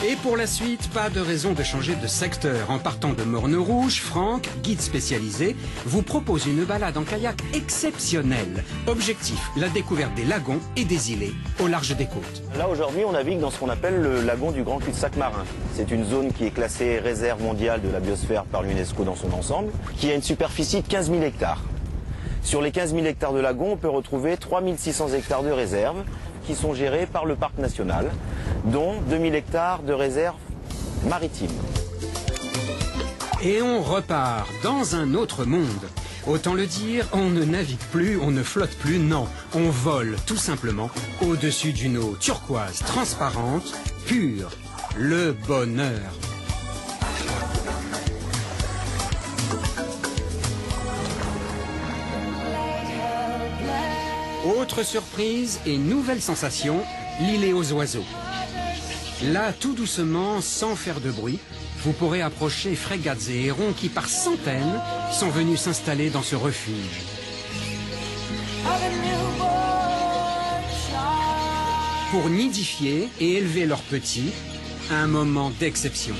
Et pour la suite, pas de raison de changer de secteur. En partant de Morne-Rouge, Franck, guide spécialisé, vous propose une balade en kayak exceptionnelle. Objectif, la découverte des lagons et des îlets au large des côtes. Là aujourd'hui on navigue dans ce qu'on appelle le lagon du Grand Cul-de-Sac marin. C'est une zone qui est classée réserve mondiale de la biosphère par l'UNESCO dans son ensemble, qui a une superficie de 15 000 hectares. Sur les 15 000 hectares de lagon, on peut retrouver 3 600 hectares de réserves qui sont gérés par le parc national, dont 2 000 hectares de réserves maritimes. Et on repart dans un autre monde. Autant le dire, on ne navigue plus, on ne flotte plus, non. On vole tout simplement au-dessus d'une eau turquoise, transparente, pure. Le bonheur. Autre surprise et nouvelle sensation, l'îlet aux oiseaux. Là, tout doucement, sans faire de bruit, vous pourrez approcher frégates et hérons qui, par centaines, sont venus s'installer dans ce refuge. Pour nidifier et élever leurs petits, un moment d'exception.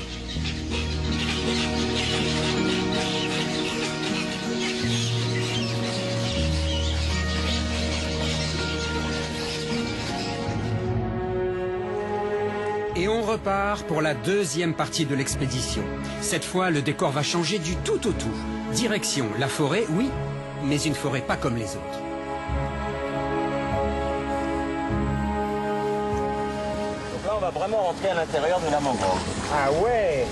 Et on repart pour la deuxième partie de l'expédition. Cette fois, le décor va changer du tout au tout. Direction la forêt, oui, mais une forêt pas comme les autres. Donc là, on va vraiment rentrer à l'intérieur de la mangrove. Ah ouais!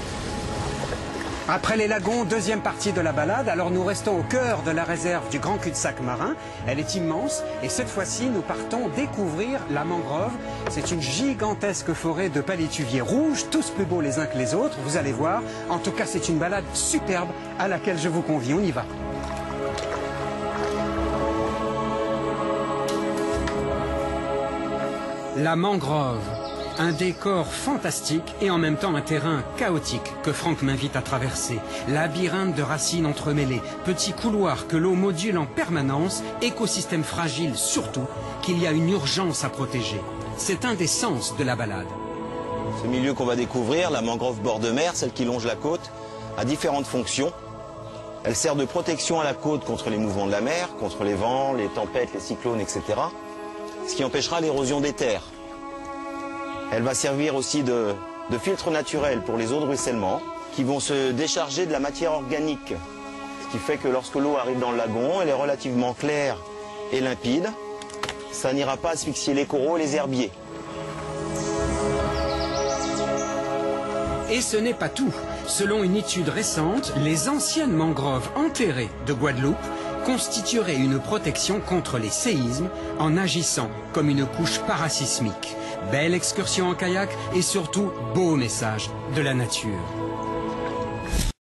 Après les lagons, deuxième partie de la balade, alors nous restons au cœur de la réserve du Grand Cul-de-Sac marin. Elle est immense et cette fois-ci, nous partons découvrir la mangrove. C'est une gigantesque forêt de palétuviers rouges, tous plus beaux les uns que les autres, vous allez voir. En tout cas, c'est une balade superbe à laquelle je vous convie. On y va. La mangrove. Un décor fantastique et en même temps un terrain chaotique que Franck m'invite à traverser. Labyrinthe de racines entremêlées, petits couloirs que l'eau module en permanence, écosystème fragile surtout, qu'il y a une urgence à protéger. C'est un des sens de la balade. Ce milieu qu'on va découvrir, la mangrove bord de mer, celle qui longe la côte, a différentes fonctions. Elle sert de protection à la côte contre les mouvements de la mer, contre les vents, les tempêtes, les cyclones, etc. Ce qui empêchera l'érosion des terres. Elle va servir aussi de filtre naturel pour les eaux de ruissellement qui vont se décharger de la matière organique. Ce qui fait que lorsque l'eau arrive dans le lagon, elle est relativement claire et limpide. Ça n'ira pas asphyxier les coraux et les herbiers. Et ce n'est pas tout. Selon une étude récente, les anciennes mangroves enterrées de Guadeloupe constitueraient une protection contre les séismes en agissant comme une couche parasismique. Belle excursion en kayak et surtout beau message de la nature.